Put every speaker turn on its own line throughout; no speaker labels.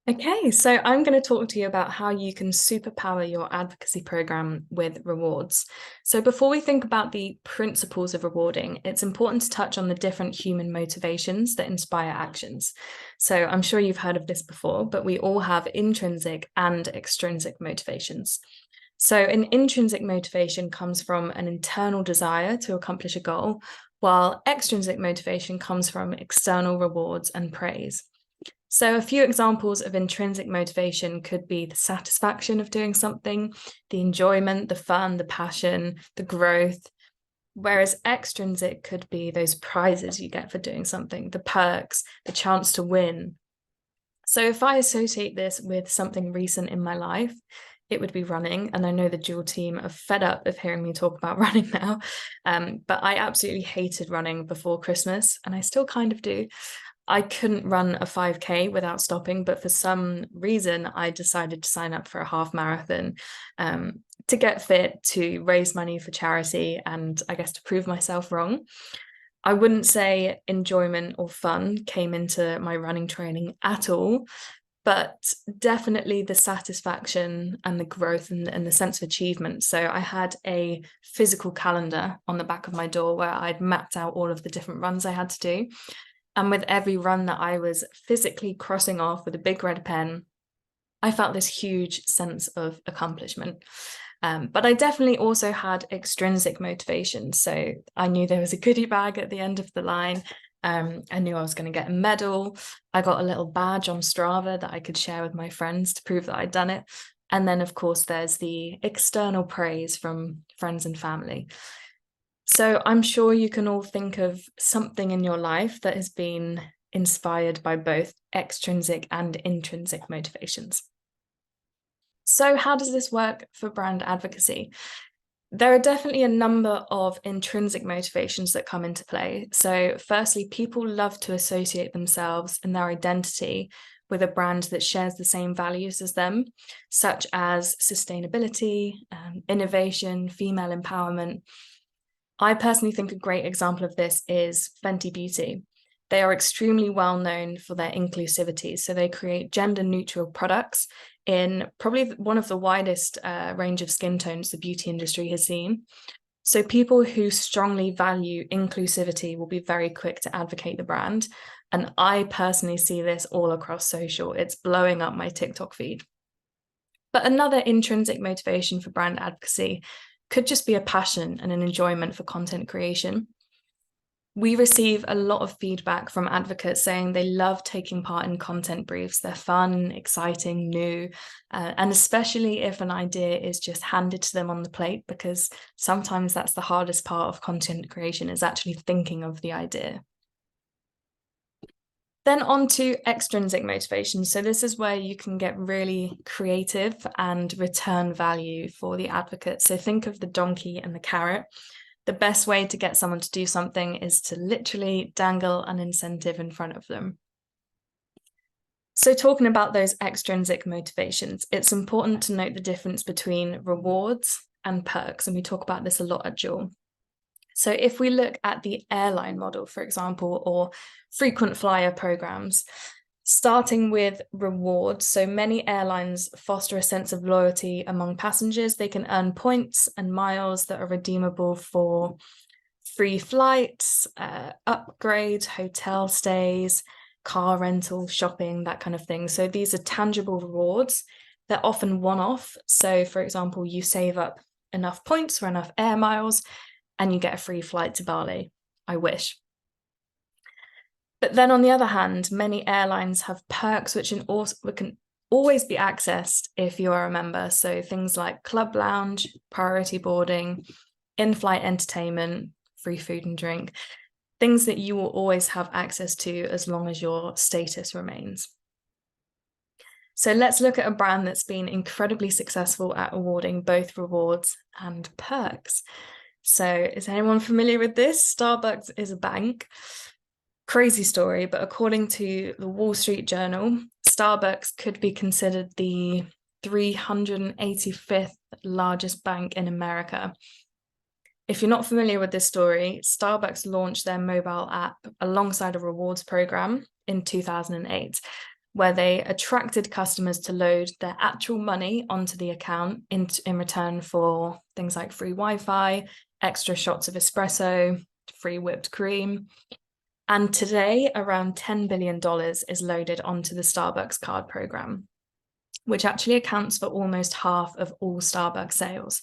Okay, so I'm going to talk to you about how you can superpower your advocacy program with rewards. So, before we think about the principles of rewarding, it's important to touch on the different human motivations that inspire actions. So, I'm sure you've heard of this before, but we all have intrinsic and extrinsic motivations. So, an intrinsic motivation comes from an internal desire to accomplish a goal, while extrinsic motivation comes from external rewards and praise. So, a few examples of intrinsic motivation could be the satisfaction of doing something, the enjoyment, the fun, the passion, the growth. Whereas extrinsic could be those prizes you get for doing something, the perks, the chance to win. So, if I associate this with something recent in my life, it would be running. And I know the Dual team are fed up of hearing me talk about running now. But I absolutely hated running before Christmas, and I still kind of do. I couldn't run a 5K without stopping, but for some reason, I decided to sign up for a half marathon to get fit, to raise money for charity, and I guess to prove myself wrong. I wouldn't say enjoyment or fun came into my running training at all, but definitely the satisfaction and the growth and the sense of achievement. So I had a physical calendar on the back of my door where I'd mapped out all of the different runs I had to do. And with every run that I was physically crossing off with a big red pen, I felt this huge sense of accomplishment. But I definitely also had extrinsic motivation. So I knew there was a goodie bag at the end of the line. I knew I was going to get a medal. I got a little badge on Strava that I could share with my friends to prove that I'd done it. And then, of course, there's the external praise from friends and family. So I'm sure you can all think of something in your life that has been inspired by both extrinsic and intrinsic motivations. So, how does this work for brand advocacy? There are definitely a number of intrinsic motivations that come into play. So, firstly, people love to associate themselves and their identity with a brand that shares the same values as them, such as sustainability, innovation, female empowerment. I personally think a great example of this is Fenty Beauty. They are extremely well known for their inclusivity. So they create gender neutral products in probably one of the widest range of skin tones the beauty industry has seen. So people who strongly value inclusivity will be very quick to advocate the brand. And I personally see this all across social. It's blowing up my TikTok feed. But another intrinsic motivation for brand advocacy could just be a passion and an enjoyment for content creation. We receive a lot of feedback from advocates saying they love taking part in content briefs. They're fun, exciting, new, and especially if an idea is just handed to them on the plate, because sometimes that's the hardest part of content creation is actually thinking of the idea. Then on to extrinsic motivation. So this is where you can get really creative and return value for the advocate. So think of the donkey and the carrot. The best way to get someone to do something is to literally dangle an incentive in front of them. So talking about those extrinsic motivations, it's important to note the difference between rewards and perks. And we talk about this a lot at Dual. So if we look at the airline model, for example, or frequent flyer programs, starting with rewards. So many airlines foster a sense of loyalty among passengers. They can earn points and miles that are redeemable for free flights, upgrades, hotel stays, car rental, shopping, that kind of thing. So these are tangible rewards. They're often one-off. So for example, you save up enough points or enough air miles and you get a free flight to Bali. I wish. But then on the other hand, many airlines have perks which can always be accessed if you are a member. So things like club lounge, priority boarding, in-flight entertainment, free food and drink, things that you will always have access to as long as your status remains. So let's look at a brand that's been incredibly successful at awarding both rewards and perks. So is anyone familiar with this? Starbucks is a bank. Crazy story, but according to the Wall Street Journal, Starbucks could be considered the 385th largest bank in America. If you're not familiar with this story, Starbucks launched their mobile app alongside a rewards program in 2008. where they attracted customers to load their actual money onto the account in return for things like free Wi-Fi, extra shots of espresso, free whipped cream. And today, around $10 billion is loaded onto the Starbucks card program, which actually accounts for almost half of all Starbucks sales.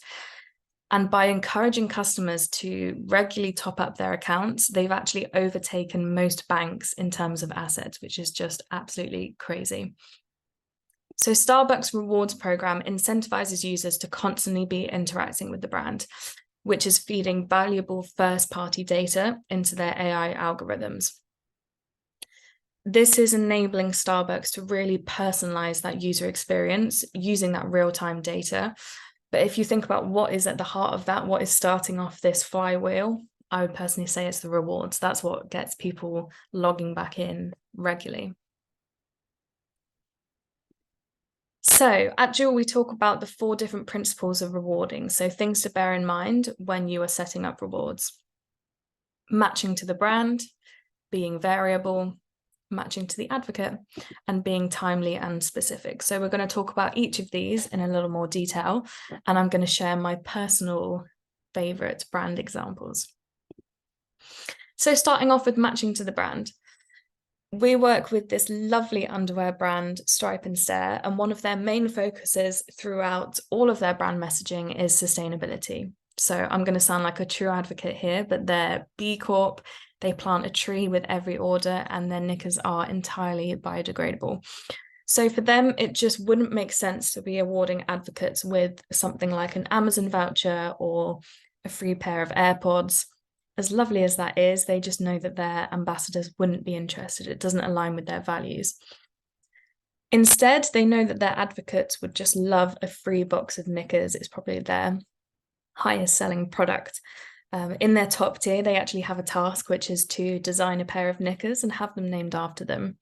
And by encouraging customers to regularly top up their accounts, they've actually overtaken most banks in terms of assets, which is just absolutely crazy. So Starbucks rewards program incentivizes users to constantly be interacting with the brand, which is feeding valuable first-party data into their AI algorithms. This is enabling Starbucks to really personalize that user experience using that real-time data. But if you think about what is at the heart of that, what is starting off this flywheel, I would personally say it's the rewards. That's what gets people logging back in regularly. So at Jewel, we talk about the 4 different principles of rewarding. So things to bear in mind when you are setting up rewards: matching to the brand, being variable, matching to the advocate, and being timely and specific. So we're going to talk about each of these in a little more detail, and I'm going to share my personal favorite brand examples. So starting off with matching to the brand. We work with this lovely underwear brand, Stripe and Stare, and one of their main focuses throughout all of their brand messaging is sustainability. So I'm going to sound like a true advocate here, but they're B Corp, they plant a tree with every order, and their knickers are entirely biodegradable. So for them, it just wouldn't make sense to be awarding advocates with something like an Amazon voucher or a free pair of AirPods. As lovely as that is, they just know that their ambassadors wouldn't be interested. It doesn't align with their values. Instead, they know that their advocates would just love a free box of knickers. It's probably their highest selling product. In their top tier, they actually have a task, which is to design a pair of knickers and have them named after them.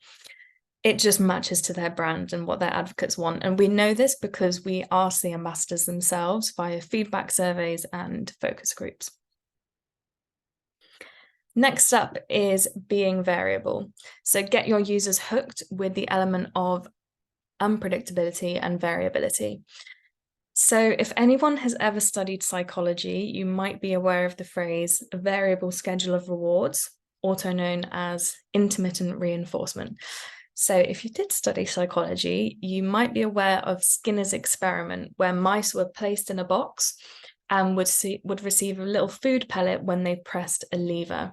It just matches to their brand and what their advocates want. And we know this because we ask the ambassadors themselves via feedback surveys and focus groups. Next up is being variable. So get your users hooked with the element of unpredictability and variability. So if anyone has ever studied psychology, you might be aware of the phrase a variable schedule of rewards, also known as intermittent reinforcement. So if you did study psychology, you might be aware of Skinner's experiment, where mice were placed in a box and would receive a little food pellet when they pressed a lever.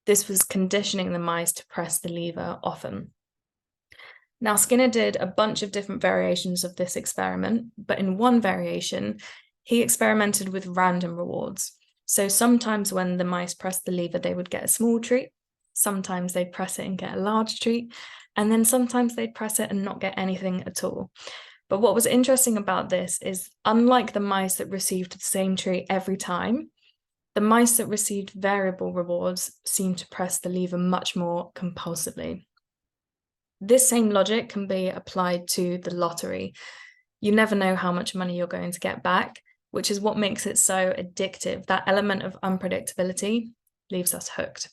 This was conditioning the mice to press the lever often. Now, Skinner did a bunch of different variations of this experiment, but in one variation, he experimented with random rewards. So sometimes when the mice pressed the lever, they would get a small treat. Sometimes they'd press it and get a large treat. And then sometimes they'd press it and not get anything at all. But what was interesting about this is, unlike the mice that received the same treat every time, the mice that received variable rewards seemed to press the lever much more compulsively. This same logic can be applied to the lottery. You never know how much money you're going to get back, which is what makes it so addictive. That element of unpredictability leaves us hooked.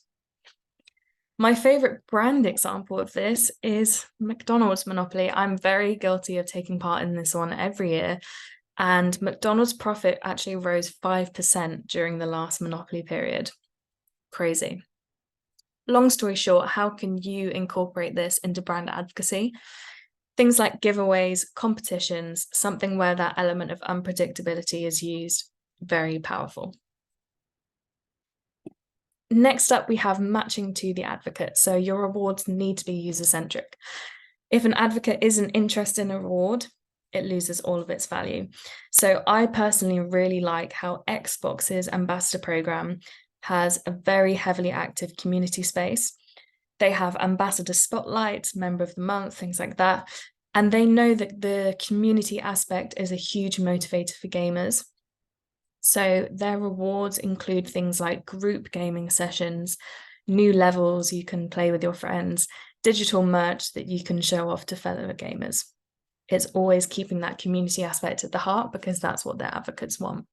My favorite brand example of this is McDonald's monopoly. I'm very guilty of taking part in this one every year. And McDonald's profit actually rose 5% during the last monopoly period. Crazy. Long story short, how can you incorporate this into brand advocacy? Things like giveaways, competitions, something where that element of unpredictability is used, very powerful. Next up, we have matching to the advocate. So your rewards need to be user-centric. If an advocate isn't interested in a reward, it loses all of its value. So I personally really like how Xbox's ambassador program has a very heavily active community space. They have ambassador spotlights, member of the month, things like that. And they know that the community aspect is a huge motivator for gamers. So their rewards include things like group gaming sessions, new levels you can play with your friends, digital merch that you can show off to fellow gamers. It's always keeping that community aspect at the heart because that's what their advocates want.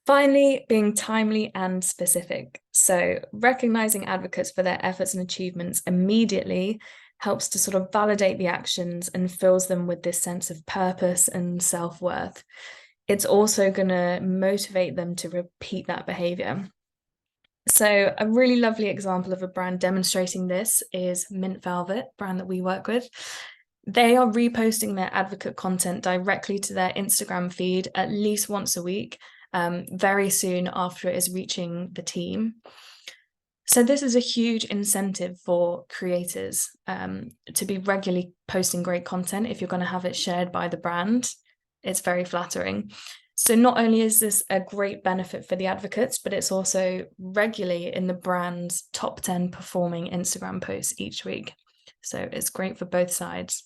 Finally, being timely and specific. So recognizing advocates for their efforts and achievements immediately helps to sort of validate the actions and fills them with this sense of purpose and self-worth. It's also going to motivate them to repeat that behavior. So a really lovely example of a brand demonstrating this is Mint Velvet, brand that we work with. They are reposting their advocate content directly to their Instagram feed at least once a week, very soon after it is reaching the team. So this is a huge incentive for creators to be regularly posting great content if you're going to have it shared by the brand. It's very flattering. So not only is this a great benefit for the advocates, but it's also regularly in the brand's top 10 performing Instagram posts each week. So it's great for both sides.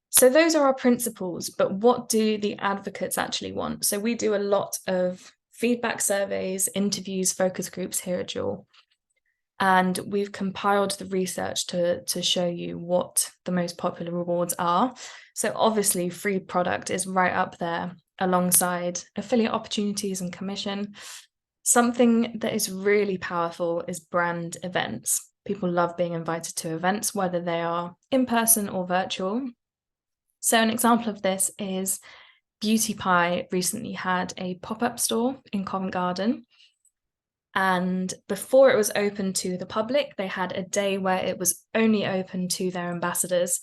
So those are our principles, but what do the advocates actually want? So we do a lot of feedback surveys, interviews, focus groups here at Jewel. And we've compiled the research to show you what the most popular rewards are. So obviously free product is right up there alongside affiliate opportunities and commission. Something that is really powerful is brand events. People love being invited to events, whether they are in person or virtual. So an example of this is Beauty Pie recently had a pop-up store in Covent Garden. And before it was open to the public, they had a day where it was only open to their ambassadors.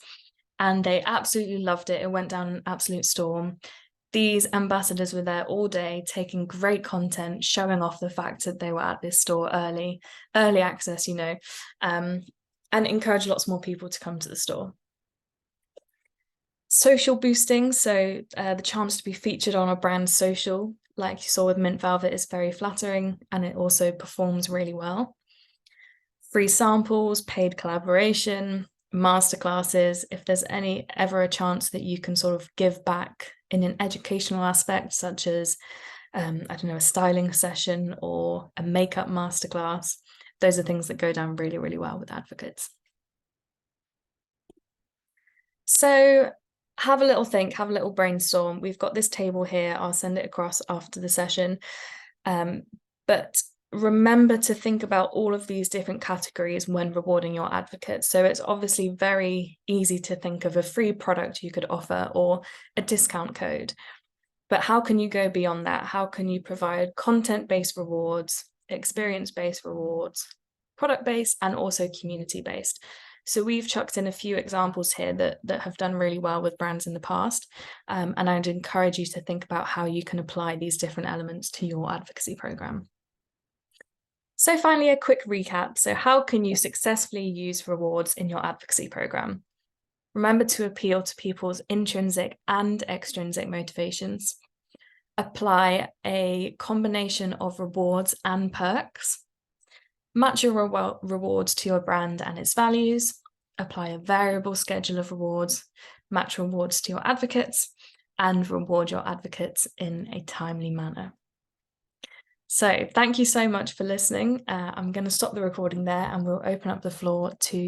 And they absolutely loved it. It went down an absolute storm. These ambassadors were there all day, taking great content, showing off the fact that they were at this store early access, and encourage lots more people to come to the store. Social boosting, so the chance to be featured on a brand social, like you saw with Mint Velvet, is very flattering, and it also performs really well. Free samples, paid collaboration, masterclasses, if there's ever a chance that you can sort of give back in an educational aspect, such as, a styling session or a makeup masterclass, those are things that go down really, really well with advocates. So have a little think, have a little brainstorm. We've got this table here. I'll send it across after the session. But remember to think about all of these different categories when rewarding your advocates. So it's obviously very easy to think of a free product you could offer or a discount code. But how can you go beyond that? How can you provide content-based rewards, experience-based rewards, product-based, and also community-based? So we've chucked in a few examples here that have done really well with brands in the past. And I'd encourage you to think about how you can apply these different elements to your advocacy program. So finally, a quick recap. So how can you successfully use rewards in your advocacy program? Remember to appeal to people's intrinsic and extrinsic motivations. Apply a combination of rewards and perks. Match your rewards to your brand and its values. Apply a variable schedule of rewards. Match rewards to your advocates, and reward your advocates in a timely manner. So thank you so much for listening. I'm going to stop the recording there and we'll open up the floor to